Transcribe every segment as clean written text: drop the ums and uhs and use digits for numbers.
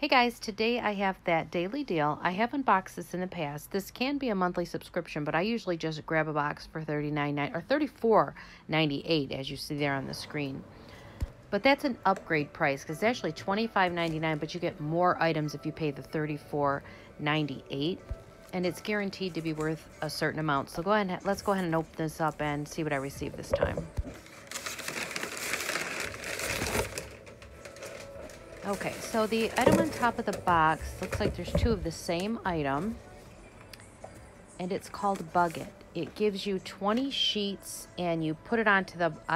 Hey guys, today I have that daily deal. I have unboxed this in the past. This can be a monthly subscription, but I usually just grab a box for $39.99 or $34.98 as you see there on the screen. But that's an upgrade price because it's actually $25.99, but you get more items if you pay the $34.98, and it's guaranteed to be worth a certain amount. So let's go ahead and open this up and see what I received this time. Okay, so the item on top of the box looks like there's two of the same item, and it's called Bug It. It gives you 20 sheets, and you put it on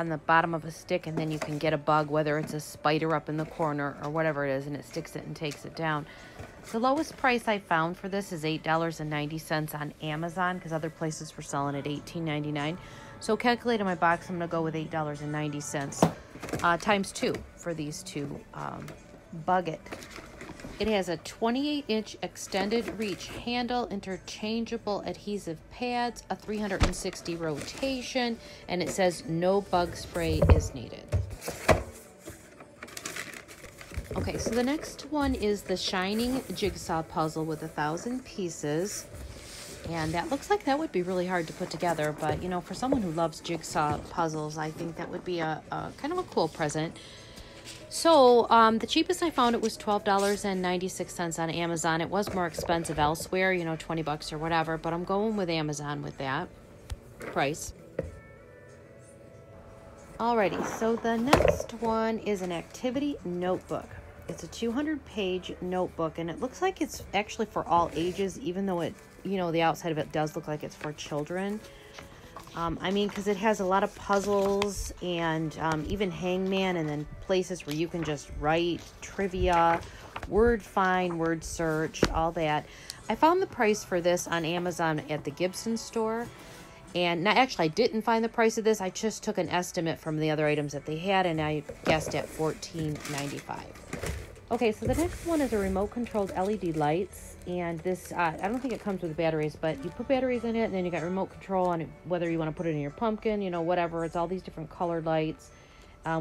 the bottom of a stick, and then you can get a bug, whether it's a spider up in the corner or whatever it is, and it sticks it and takes it down. The lowest price I found for this is $8.90 on Amazon, because other places were selling at $18.99. So calculating my box, I'm going to go with $8.90 times 2 for these two Bug It. It has a 28-inch extended reach handle, interchangeable adhesive pads, a 360 rotation, and it says no bug spray is needed. Okay, so the next one is the Shining Jigsaw Puzzle with 1,000 pieces. And that looks like that would be really hard to put together, but you know, for someone who loves jigsaw puzzles, I think that would be a kind of a cool present. So the cheapest I found, it was $12.96 on Amazon. It was more expensive elsewhere, you know, 20 bucks or whatever, but I'm going with Amazon with that price. Alrighty, so the next one is an activity notebook. It's a 200-page notebook, and it looks like it's actually for all ages, even though it, you know, the outside of it does look like it's for children. I mean, because it has a lot of puzzles and even hangman, and then places where you can just write, trivia, word find, word search, all that. I found the price for this on Amazon at the Gibson store. And actually, I didn't find the price of this. I just took an estimate from the other items that they had, and I guessed at $14.95. Okay, so the next one is a remote-controlled LED lights, and this, I don't think it comes with batteries, but you put batteries in it, and then you got remote control on it, whether you want to put it in your pumpkin, you know, whatever. It's all these different colored lights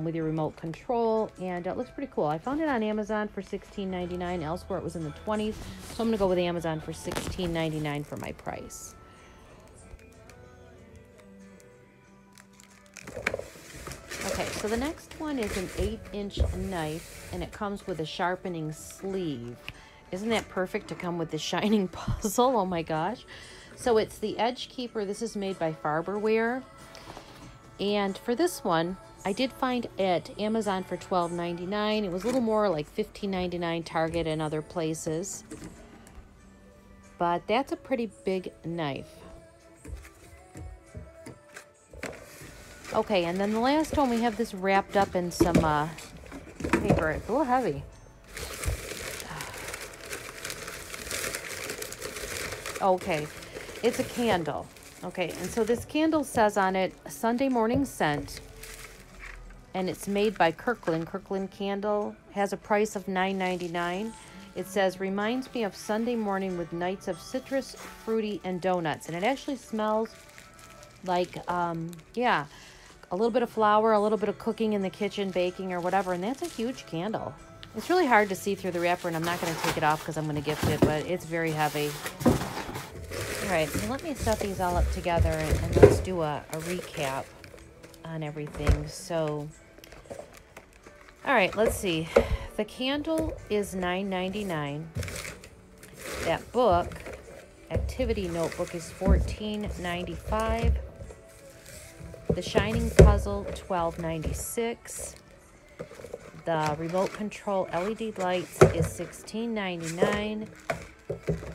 with your remote control, and it looks pretty cool. I found it on Amazon for $16.99. Elsewhere, it was in the 20s, so I'm going to go with Amazon for $16.99 for my price. Okay, so the next one is an 8-inch knife, and it comes with a sharpening sleeve. Isn't that perfect to come with the Shining Puzzle? Oh my gosh. So it's the Edge Keeper. This is made by Farberware. And for this one, I did find at Amazon for $12.99. It was a little more like $15.99 Target and other places. But that's a pretty big knife. Okay, and then the last one, we have this wrapped up in some paper. It's a little heavy. Okay, it's a candle. Okay, and so this candle says on it, Sunday morning scent, and it's made by Kirkland. Kirkland candle has a price of $9.99. It says, reminds me of Sunday morning with nights of citrus, fruity, and donuts. And it actually smells like, yeah, a little bit of flour, a little bit of cooking in the kitchen, baking or whatever, and that's a huge candle. It's really hard to see through the wrapper, and I'm not going to take it off because I'm going to gift it, but it's very heavy. All right, so let me set these all up together, and let's do a recap on everything. So, all right, let's see. The candle is $9.99. That book, activity notebook, is $14.95. The Shining Puzzle, $12.96. The remote control LED lights is $16.99.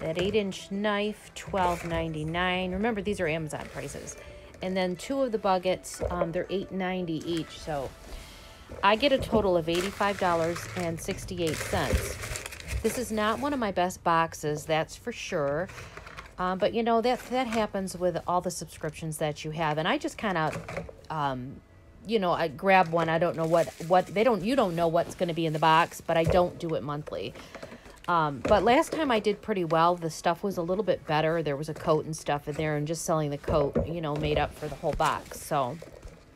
That 8-inch knife, $12.99. Remember, these are Amazon prices. And then two of the Bug Its, they're $8.90 each. So I get a total of $85.68. This is not one of my best boxes, that's for sure. But you know, that happens with all the subscriptions that you have, and I just kind of you know, I grab one. I don't know what you don't know what's going to be in the box, but I don't do it monthly. But last time I did pretty well. The stuff was a little bit better. There was a coat and stuff in there, and just selling the coat, you know, made up for the whole box. So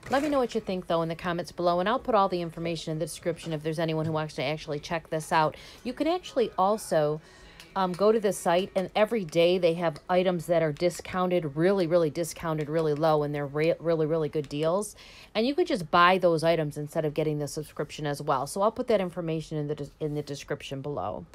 Let me know what you think, though, in the comments below, and I'll put all the information in the description if there's anyone who wants to actually check this out. You can actually also go to the site, and every day they have items that are discounted, really discounted, really low, and they're really good deals. And you could just buy those items instead of getting the subscription as well. So I'll put that information in the description below.